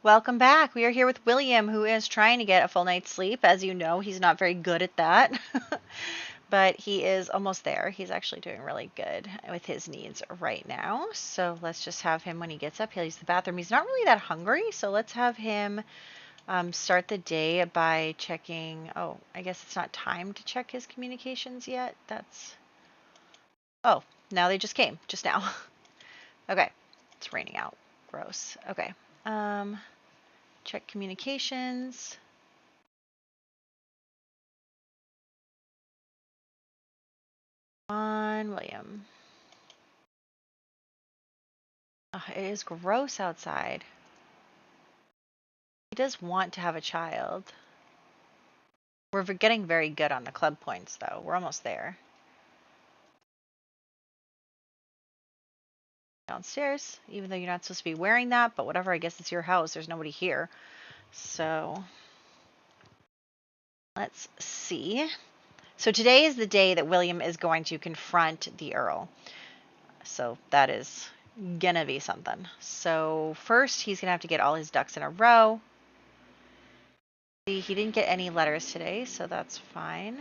Welcome back. We are here with William, who is trying to get a full night's sleep. As you know, he's not very good at that, but he is almost there. He's actually doing really good with his needs right now. So let's just have him, when he gets up, he'll use the bathroom. He's not really that hungry, so let's have him start the day by checking. Oh, I guess it's not time to check his communications yet. Oh, now they just came, just now. Okay, it's raining out. Gross. Okay. Um, Check communications. On William. Oh, it is gross outside. He does want to have a child. We're getting very good on the club points, though. We're almost there. Downstairs, even though you're not supposed to be wearing that, but whatever, I guess it's your house. There's nobody here. So let's see. So today is the day that William is going to confront the Earl. So that is gonna be something. So first, he's gonna have to get all his ducks in a row. See, he didn't get any letters today, so that's fine.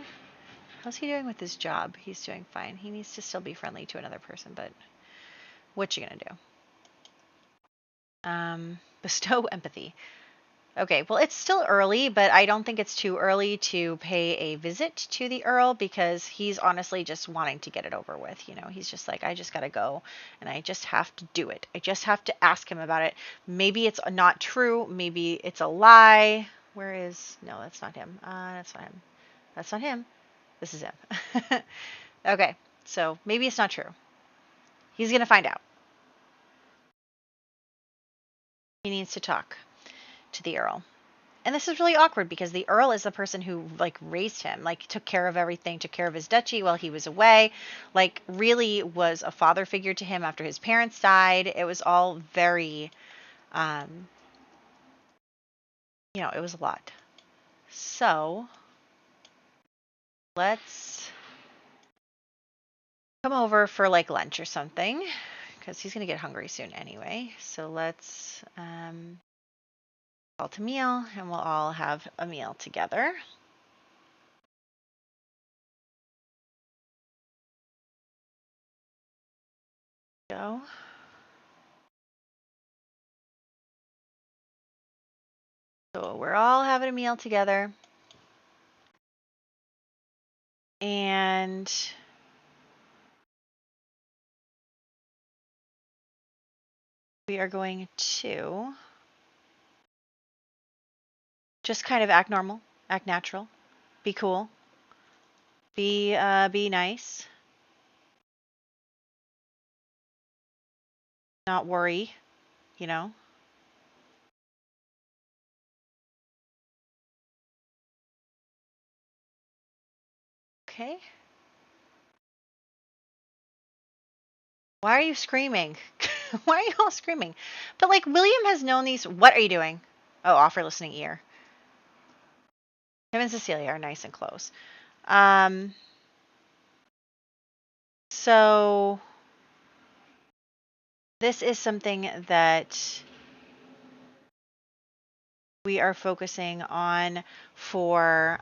How's he doing with his job? He's doing fine. He needs to still be friendly to another person, but what you gonna do? Bestow empathy. Okay, well, it's still early, but I don't think it's too early to pay a visit to the Earl because he's honestly just wanting to get it over with. You know, he's just like, I just gotta go and I just have to do it. I just have to ask him about it. Maybe it's not true. Maybe it's a lie. Where is, no, that's not him. That's not him. That's not him. This is him. Okay, so maybe it's not true. He's gonna find out. He needs to talk to the Earl. And this is really awkward because the Earl is the person who like raised him, like took care of everything, took care of his duchy while he was away, like really was a father figure to him after his parents died. It was all very, um, it was a lot. So let's come over for like lunch or something because he's gonna get hungry soon anyway. So let's call to meal and we'll all have a meal together. Go. So we're all having a meal together. And we are going to just kind of act normal, act natural, be cool, be nice, not worry, you know. Okay. Why are you screaming? Why are you all screaming? But like William has known these. What are you doing? Oh, offer listening ear. Him and Cecilia are nice and close. Um. So this is something that we are focusing on for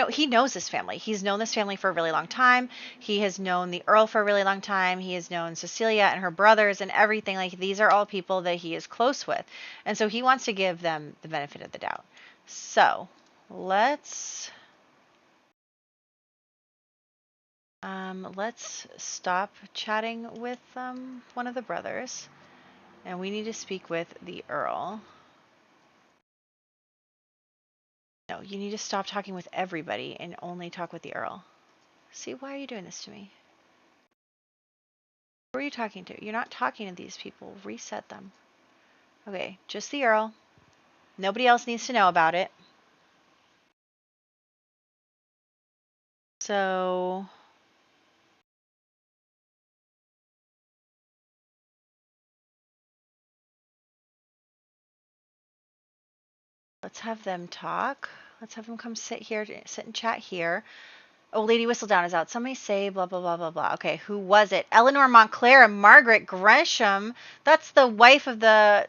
he knows this family. He's known this family for a really long time. He has known the Earl for a really long time. He has known Cecilia and her brothers and everything. Like, these are all people that he is close with. And so he wants to give them the benefit of the doubt. So let's stop chatting with one of the brothers. And we need to speak with the Earl. No, you need to stop talking with everybody and only talk with the Earl. See, why are you doing this to me? Who are you talking to? You're not talking to these people. Reset them. Okay, just the Earl. Nobody else needs to know about it. So let's have them talk. Let's have them come sit here, sit and chat here. Oh, Lady Whistledown is out. Somebody say blah blah blah blah blah. Okay, who was it? Eleanor Montclair and Margaret Gresham. That's the wife of the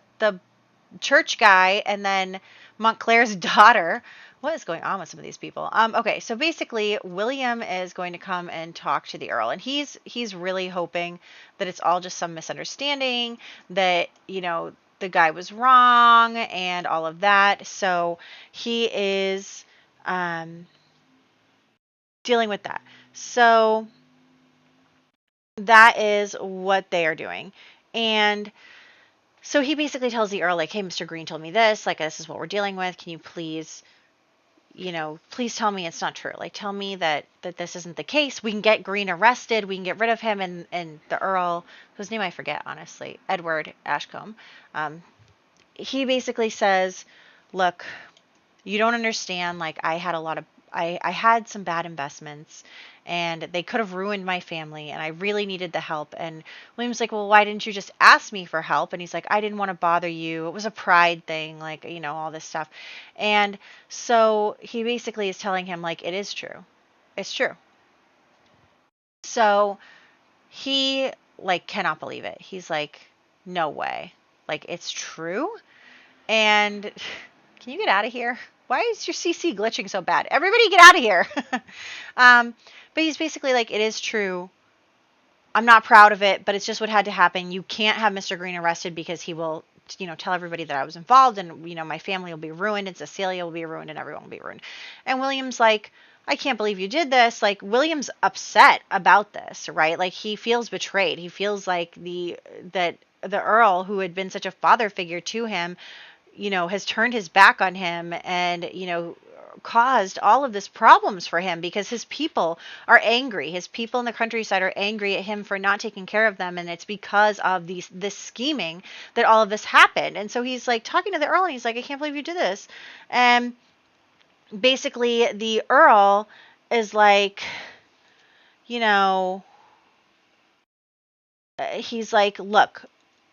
church guy, and then Montclair's daughter. What is going on with some of these people? Okay, so basically, William is going to come and talk to the Earl, and he's really hoping that it's all just some misunderstanding, that the guy was wrong and all of that. So he is dealing with that. So that is what they are doing, and so he basically tells the Earl, like, hey, Mr. Green told me this, like, this is what we're dealing with. Can you please, please tell me it's not true. Like, tell me that this isn't the case. We can get Green arrested. We can get rid of him. And the Earl, whose name I forget, honestly, Edward Ashcombe, he basically says, look, you don't understand. Like, I had some bad investments and they could have ruined my family and I really needed the help. And William's like, well, why didn't you just ask me for help? And he's like, I didn't want to bother you. It was a pride thing, like, all this stuff. And so he basically is telling him, like, it is true. It's true. So he, like, cannot believe it. He's like, no way. Like, it's true. And can you get out of here? Why is your CC glitching so bad? Everybody get out of here. um, but he's basically like, it is true. I'm not proud of it, but it's just what had to happen. You can't have Mr. Green arrested because he will, tell everybody that I was involved and, my family will be ruined and Cecilia will be ruined and everyone will be ruined. And William's like, I can't believe you did this. Like, William's upset about this, right? Like, he feels betrayed. He feels like that the Earl, who had been such a father figure to him, has turned his back on him and, caused all of this problems for him because his people are angry. His people in the countryside are angry at him for not taking care of them. And it's because of this scheming that all of this happened. And so he's like talking to the Earl and he's like, I can't believe you did this. And basically the Earl is like, you know, he's like, look,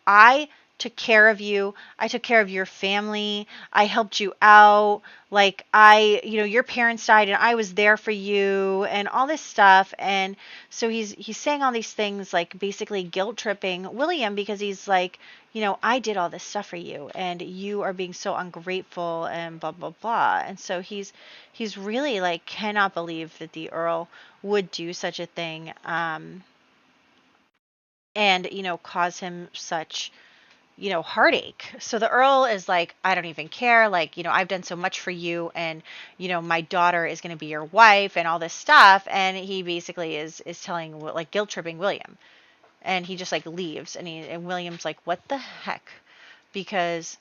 I took care of you. I took care of your family. I helped you out. Like, your parents died and I was there for you and all this stuff. And so he's saying all these things, like basically guilt tripping William because he's like, I did all this stuff for you and you are being so ungrateful and blah, blah, blah. And so he's really like cannot believe that the Earl would do such a thing. And, cause him such heartache. So the Earl is like, I don't even care. Like, I've done so much for you and, my daughter is going to be your wife and all this stuff. And he basically is telling, like, guilt tripping William. And he just like leaves and William's like, what the heck? Because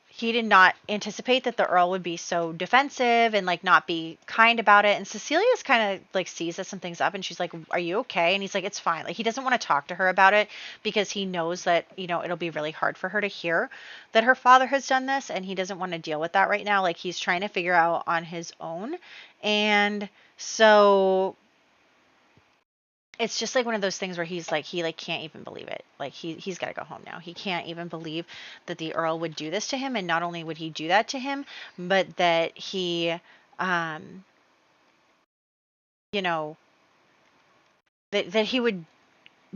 he did not anticipate that the Earl would be so defensive and like not be kind about it. And Cecilia's kind of like sees that something's up and she's like, are you okay? And he's like, it's fine. Like, he doesn't want to talk to her about it because he knows that, it'll be really hard for her to hear that her father has done this. And he doesn't want to deal with that right now. Like, he's trying to figure out on his own. And so it's just like one of those things where he's like, he like can't even believe it. Like, he's got to go home now. He can't even believe that the Earl would do this to him. And not only would he do that to him, but that he, um, you know, that he would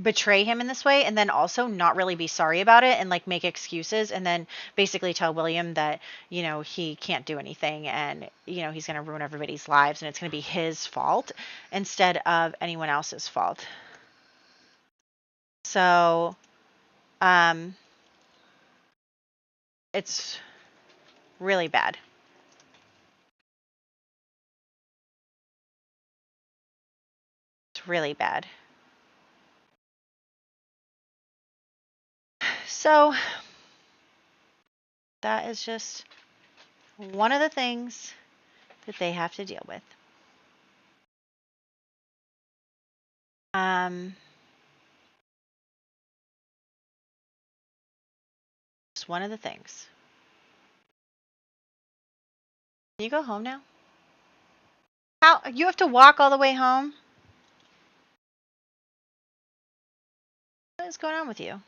betray him in this way and then also not really be sorry about it and like make excuses and then basically tell William that, he can't do anything and, he's going to ruin everybody's lives and it's going to be his fault instead of anyone else's fault. So, um, it's really bad. It's really bad. So that is just one of the things that they have to deal with. Um, just one of the things. Can you go home now? How you have to walk all the way home? What is going on with you?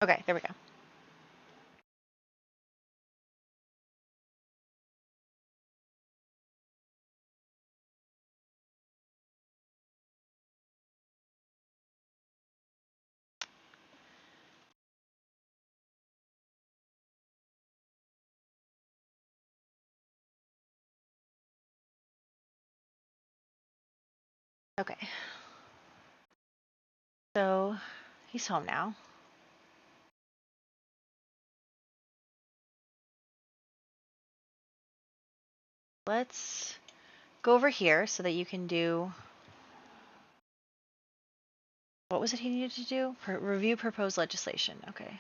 Okay, there we go. Okay. So he's home now. Let's go over here so that you can do. What was it he needed to do? Review proposed legislation. Okay.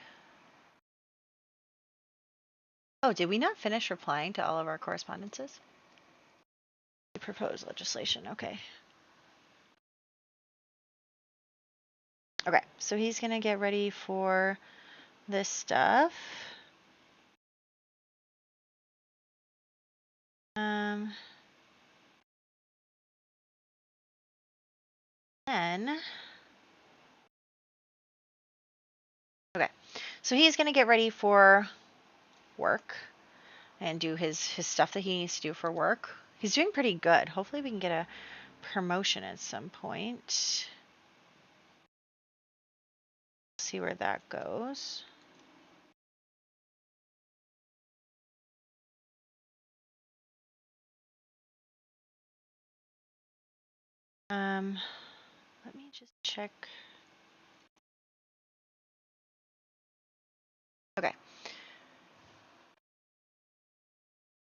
Oh, did we not finish replying to all of our correspondences? Proposed legislation. Okay. Okay, so he's going to get ready for this stuff. Then, okay, so he's going to get ready for work and do his stuff that he needs to do for work. He's doing pretty good. Hopefully we can get a promotion at some point. See where that goes. Let me just check. Okay.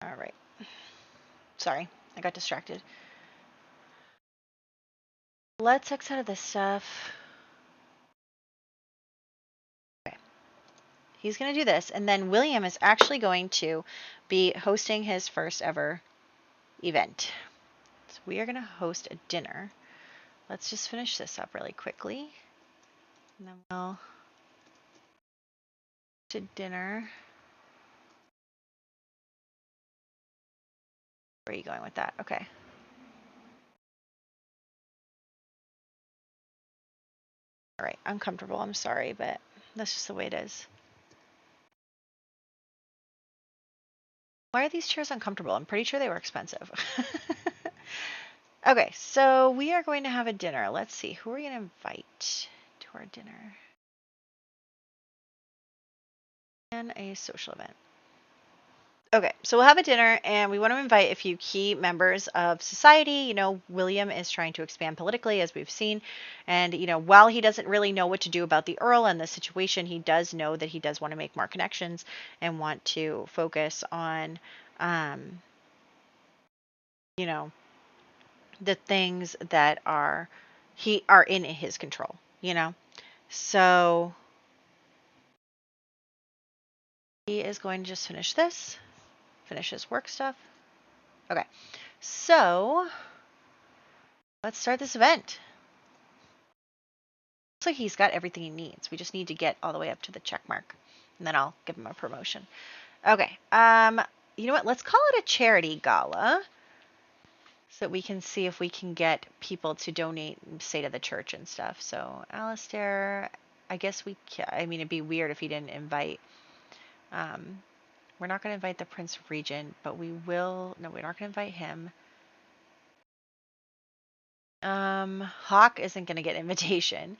All right. Sorry, I got distracted. Let's X out of this stuff. Okay. He's going to do this, and then William is actually going to be hosting his first ever event. So we are going to host a dinner. Let's just finish this up really quickly. And then we'll to dinner. Where are you going with that? Okay. All right. Uncomfortable. I'm sorry, but that's just the way it is. Why are these chairs uncomfortable? I'm pretty sure they were expensive. Okay, so we are going to have a dinner. Let's see. Who are we going to invite to our dinner? And a social event. Okay, so we'll have a dinner, and we want to invite a few key members of society. You know, William is trying to expand politically, as we've seen. And, you know, while he doesn't really know what to do about the Earl and the situation, he does know that he does want to make more connections and want to focus on, you know, the things that are in his control, you know. So he is going to just finish his work stuff. Okay, so let's start this event. Looks like he's got everything he needs. We just need to get all the way up to the check mark, and then I'll give him a promotion. Okay, you know what? Let's call it a charity gala so that we can see if we can get people to donate, say, to the church and stuff. So, Alistair, I guess we can. I mean, it'd be weird if he didn't invite. We're not going to invite the Prince Regent, but we will. No, we're not going to invite him. Hawk isn't going to get invitation.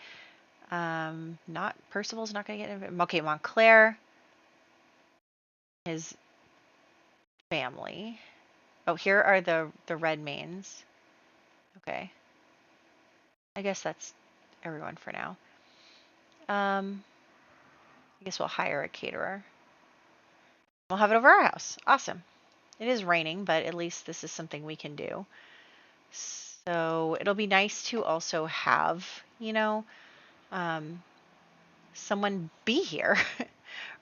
Not Percival's not going to get invitation. Okay, Montclair, his family. Oh, here are the Redmaynes. Okay. I guess that's everyone for now. I guess we'll hire a caterer. We'll have it over our house. Awesome. It is raining, but at least this is something we can do. So it'll be nice to also have, you know, someone be here,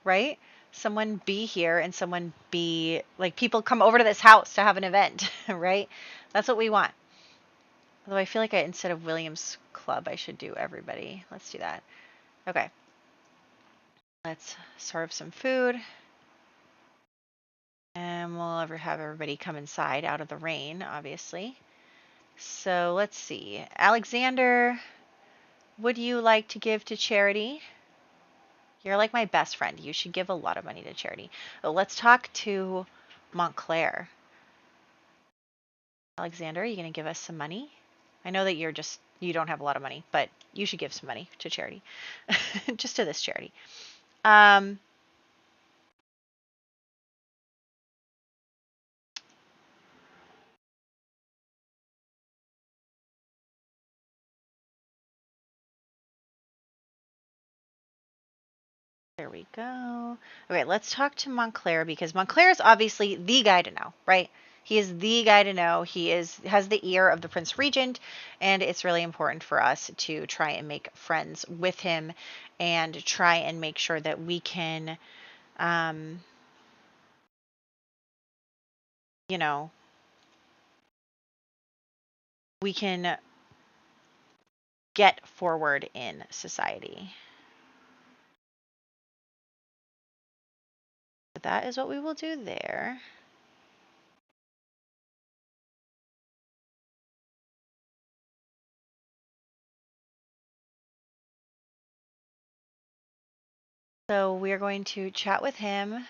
right? Someone be here and someone be like people come over to this house to have an event, right? That's what we want. Although I feel like instead of William's club, I should do everybody. Let's do that. Okay. Let's serve some food. And we'll have everybody come inside out of the rain, obviously. So let's see. Alexander, would you like to give to charity? You're like my best friend. You should give a lot of money to charity. Oh, let's talk to Montclair. Alexander, are you going to give us some money? I know that you don't have a lot of money, but you should give some money to charity. Just to this charity. Um, there we go. Okay, let's talk to Montclair because Montclair is obviously the guy to know, right? He is the guy to know. Has the ear of the Prince Regent, and it's really important for us to try and make friends with him and try and make sure that we can, um, you know, we can get forward in society. So that is what we will do there. So we are going to chat with him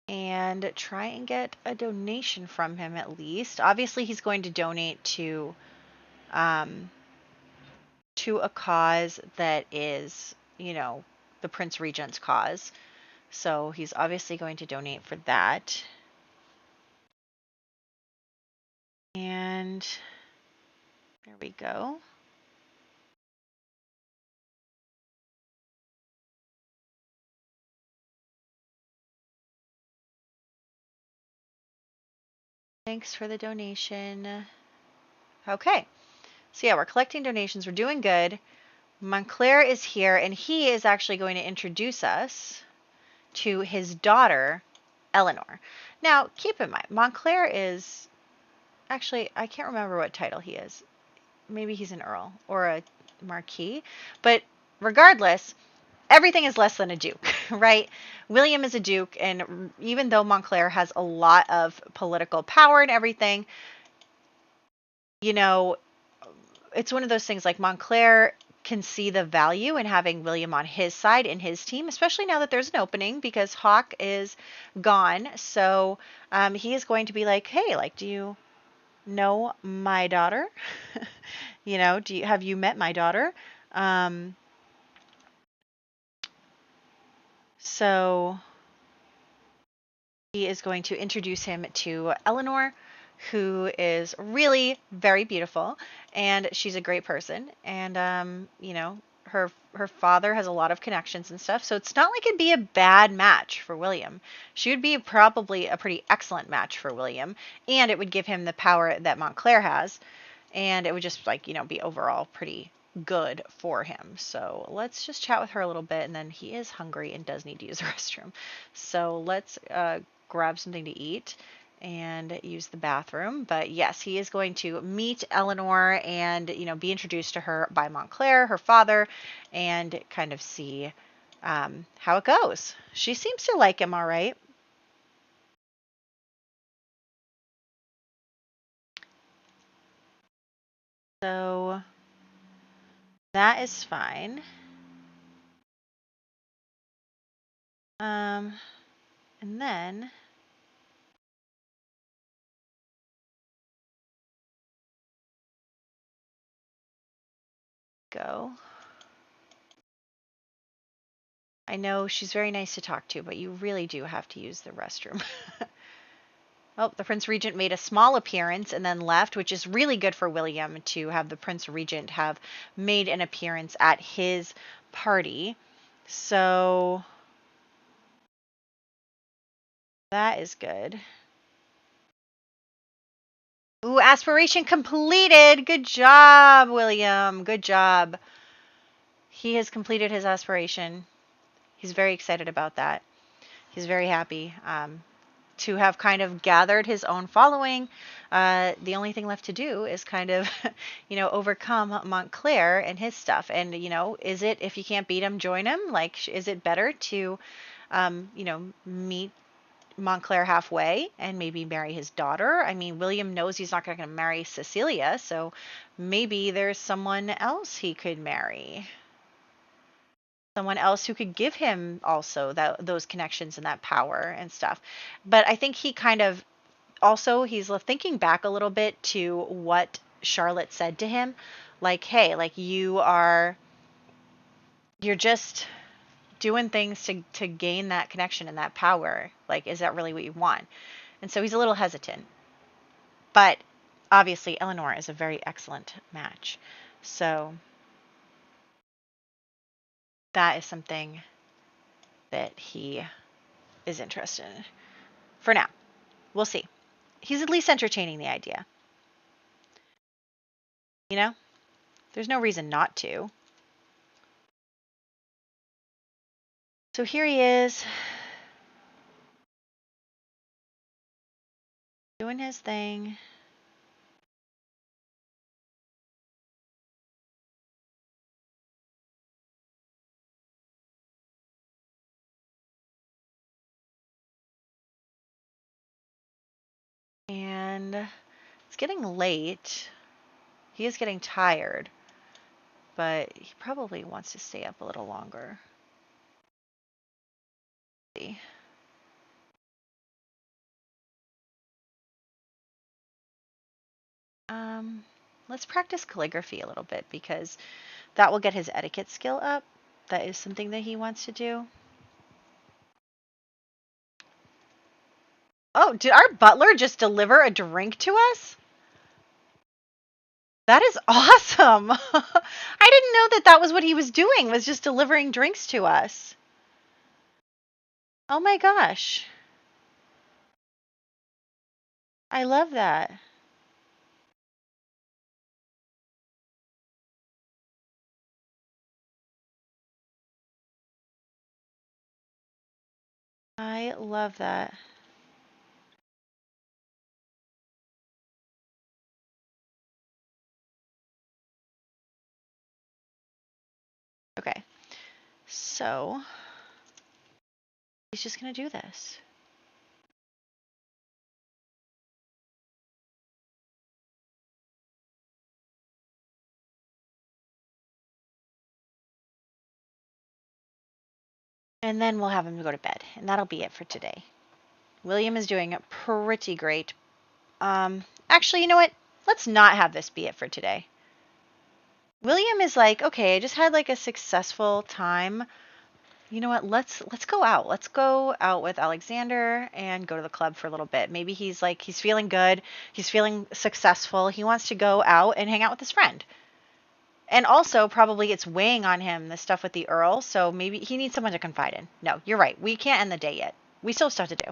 and try and get a donation from him at least. Obviously, he's going to donate um, to a cause that is, the Prince Regent's cause. So he's obviously going to donate for that. And there we go. Thanks for the donation. Okay. So yeah, we're collecting donations. We're doing good. Montclair is here, and he is actually going to introduce us to his daughter, Eleanor. Now, keep in mind, Montclair is actually, I can't remember what title he is. Maybe he's an earl or a marquis, but regardless, everything is less than a duke, right? William is a duke, and even though Montclair has a lot of political power and everything, you know, it's one of those things like Montclair can see the value in having William on his side in his team, especially now that there's an opening because Hawke is gone. So he is going to be like, hey, like, do you know my daughter? Have you met my daughter? Um, so he is going to introduce him to Eleanor, who is really very beautiful, and she's a great person. And her father has a lot of connections and stuff, so it's not like it'd be a bad match for William. She would be probably a pretty excellent match for William, and it would give him the power that Montclair has, and it would just be overall pretty good for him. So let's just chat with her a little bit, and then he is hungry and does need to use the restroom. So let's grab something to eat and use the bathroom. But yes, he is going to meet Eleanor and be introduced to her by Montclair, her father, and kind of see how it goes. She seems to like him all right. So that is fine. Um, and then go. I know she's very nice to talk to, but you really do have to use the restroom. Oh, the Prince Regent made a small appearance and then left, which is really good for William to have the Prince Regent have made an appearance at his party. So that is good. Ooh, aspiration completed. Good job, William. Good job. He has completed his aspiration. He's very excited about that. He's very happy. To have kind of gathered his own following. The only thing left to do is kind of, overcome Montclair and his stuff. And, is it, if you can't beat him, join him? Like, is it better to, meet Montclair halfway and maybe marry his daughter. I mean, William knows he's not going to marry Cecilia, so maybe there's someone else he could marry. Someone else who could give him also those connections and that power and stuff. But I think he kind of also he's thinking back a little bit to what Charlotte said to him, like, hey, like you're just doing things to gain that connection and that power. Like, is that really what you want? And so he's a little hesitant. But obviously Eleanor is a very excellent match. So that is something that he is interested in. For now, we'll see. He's at least entertaining the idea. You know? There's no reason not to. So here he is, doing his thing. And it's getting late. He is getting tired, but he probably wants to stay up a little longer. Let's see. Let's practice calligraphy a little bit because that will get his etiquette skill up. That is something that he wants to do. Oh, did our butler just deliver a drink to us? That is awesome. I didn't know that that was what he was doing, was just delivering drinks to us. Oh my gosh. I love that. I love that. Okay. So, he's just going to do this. And then we'll have him go to bed. And that'll be it for today. William is doing pretty great. Actually, you know what? Let's not have this be it for today. William is like, okay, I just had like a successful time. You know what? Let's go out. Let's go out with Alexander and go to the club for a little bit. Maybe he's feeling good. He's feeling successful. He wants to go out and hang out with his friend. And also, probably it's weighing on him, the stuff with the Earl, so maybe he needs someone to confide in. No, you're right. We can't end the day yet. We still have stuff to do.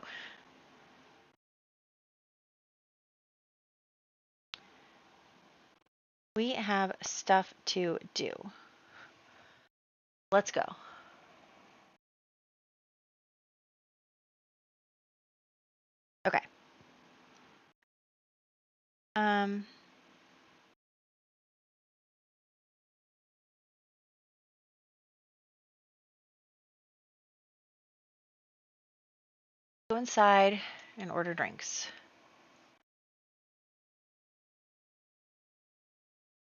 We have stuff to do. Let's go. Okay. Um, go inside and order drinks.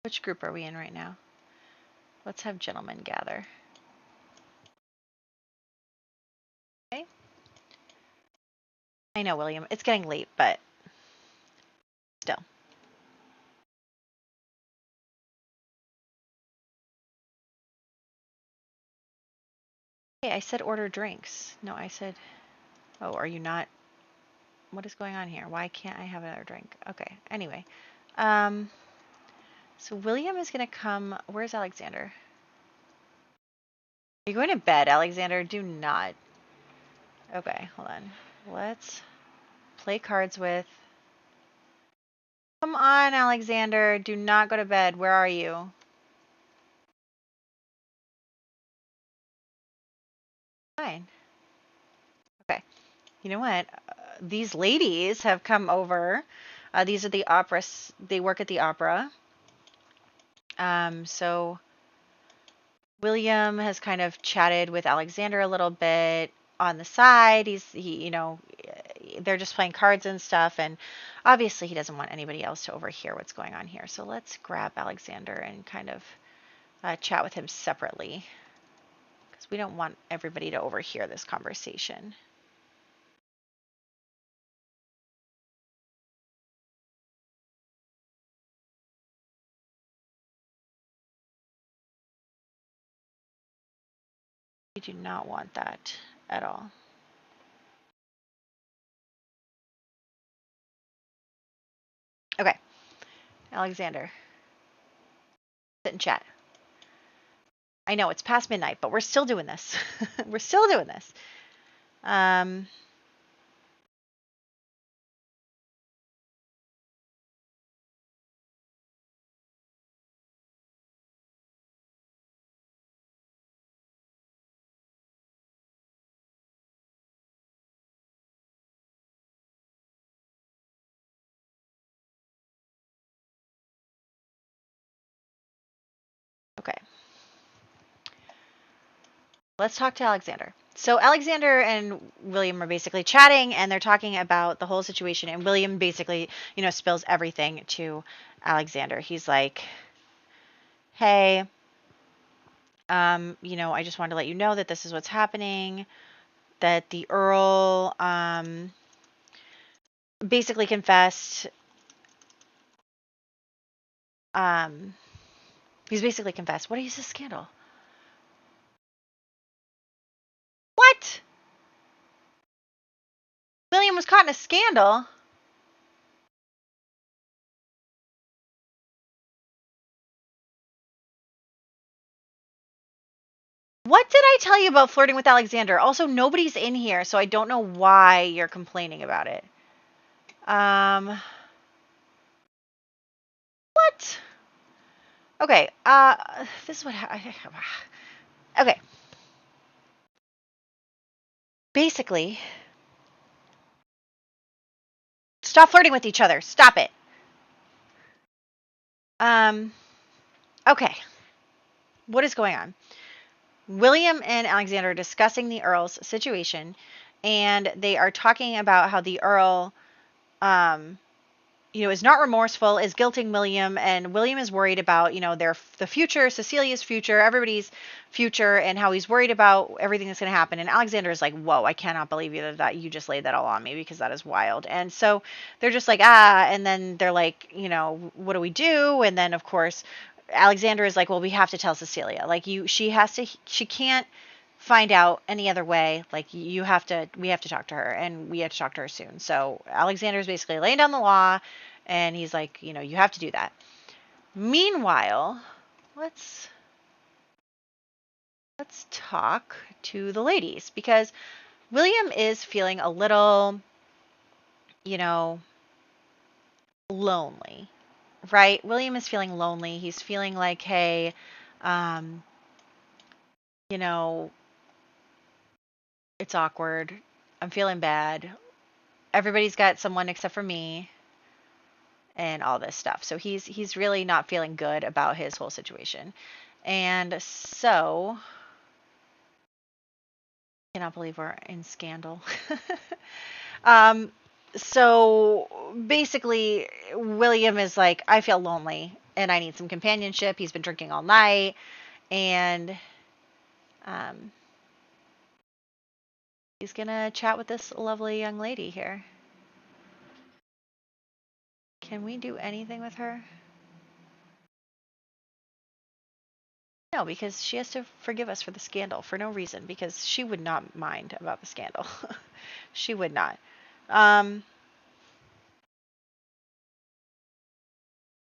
Which group are we in right now? Let's have gentlemen gather. Okay. I know, William. It's getting late, but still. Hey, I said order drinks. No, I said, oh, are you not? What is going on here? Why can't I have another drink? Okay, anyway. Um, so William is going to come. Where's Alexander? Are you going to bed, Alexander? Do not. Okay, hold on. Let's play cards with. Come on, Alexander. Do not go to bed. Where are you? Fine. Okay. You know what? These ladies have come over. These are the opera. They work at the opera. So William has kind of chatted with Alexander a little bit on the side. He, they're just playing cards and stuff, and obviously he doesn't want anybody else to overhear what's going on here. So let's grab Alexander and kind of chat with him separately, because we don't want everybody to overhear this conversation. We do not want that at all. Okay, Alexander, sit and chat. I know it's past midnight, but we're still doing this. We're still doing this. Um, okay. Let's talk to Alexander. So Alexander and William are basically chatting, and they're talking about the whole situation, and William basically, spills everything to Alexander. He's like, "Hey, I just wanted to let you know that this is what's happening, that the Earl basically confessed um he's basically confessed. What is this scandal? What? William was caught in a scandal? What did I tell you about flirting with Alexander? Also, nobody's in here, so I don't know why you're complaining about it. What? Okay, this is what okay. Basically, stop flirting with each other. Stop it. Um, okay. What is going on? William and Alexander are discussing the Earl's situation, and they are talking about how the Earl, um, is not remorseful, is guilting William, and William is worried about, the future, Cecilia's future, everybody's future, and how he's worried about everything that's going to happen. And Alexander is like, whoa, I cannot believe that you just laid that all on me, because that is wild. And so they're just like, and then they're like, what do we do? And then, of course, Alexander is like, well, we have to tell Cecilia. Like, she can't find out any other way. Like, we have to talk to her, and we have to talk to her soon. So Alexander's basically laying down the law, and he's like, you have to do that. Meanwhile, let's talk to the ladies, because William is feeling a little, you know, lonely, right? William is feeling lonely. He's feeling like, hey, um, you know, it's awkward. I'm feeling bad. Everybody's got someone except for me, and all this stuff. So he's really not feeling good about his whole situation. And so, I cannot believe we're in scandal. um so basically, William is like, I feel lonely and I need some companionship. He's been drinking all night, and um he's gonna chat with this lovely young lady here. Can we do anything with her? No, because she has to forgive us for the scandal for no reason, because she would not mind about the scandal. She would not. Um,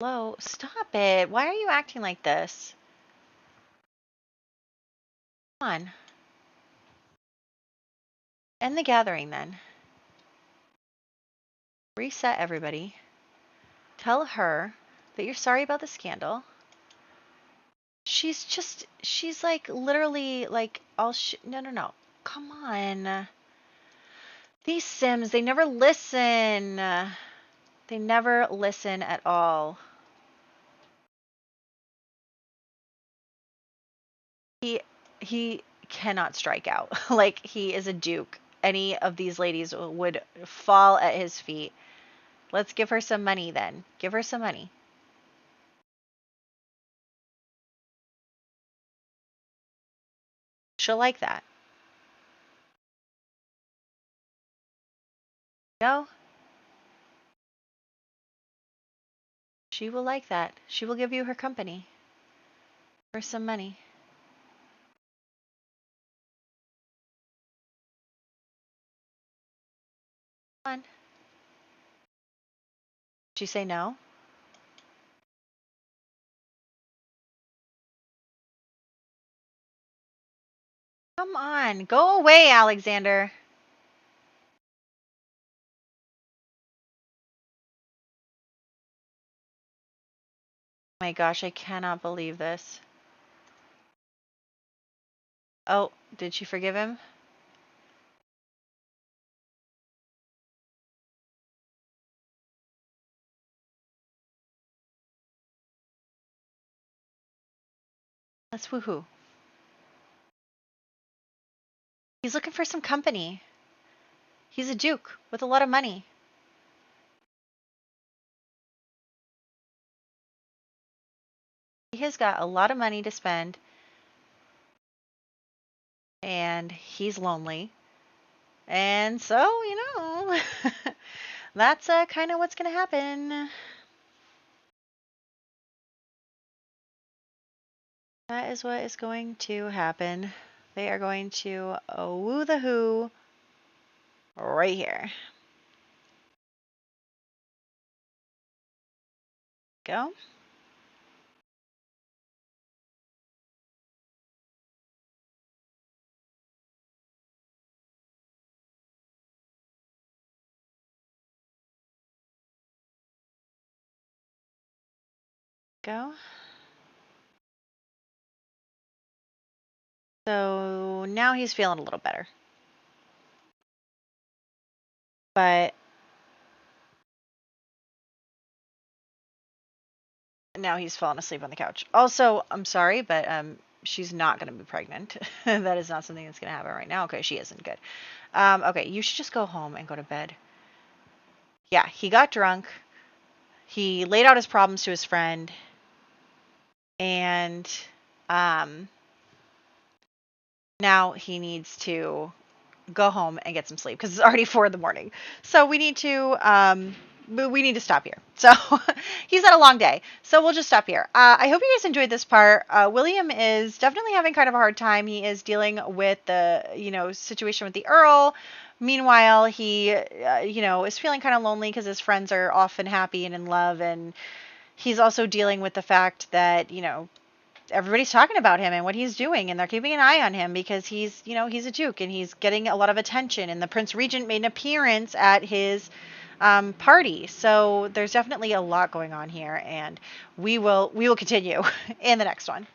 Hello, stop it. Why are you acting like this? Come on. End the gathering then. Reset everybody. Tell her that you're sorry about the scandal. She's like literally like no, no, no. Come on. These Sims, they never listen. They never listen at all. He cannot strike out. Like, he is a duke. any of these ladies would fall at his feet. Let's give her some money then. Give her some money. She'll like that. No, she will like that. She will give you her company for some money. Come on. Did she say no? Come on. Go away, Alexander. Oh my gosh, I cannot believe this. Oh, did she forgive him? Let's woohoo. He's looking for some company. He's a duke with a lot of money. He has got a lot of money to spend, and he's lonely. And so, that's kind of what's going to happen. That is what is going to happen. They are going to woo the who right here. Go. Go. So now he's feeling a little better. But now he's fallen asleep on the couch. Also, I'm sorry, but she's not going to be pregnant. That is not something that's going to happen right now. Okay, she isn't good. Okay, you should just go home and go to bed. Yeah, he got drunk. He laid out his problems to his friend, and um, now he needs to go home and get some sleep because it's already 4 in the morning. So we need to stop here. So he's had a long day. So we'll just stop here. I hope you guys enjoyed this part. William is definitely having kind of a hard time. He is dealing with the, situation with the Earl. Meanwhile, he, is feeling kind of lonely because his friends are often happy and in love. And he's also dealing with the fact that, everybody's talking about him and what he's doing, and they're keeping an eye on him because he's a duke and he's getting a lot of attention. And the Prince Regent made an appearance at his party, so there's definitely a lot going on here, and we will continue in the next one.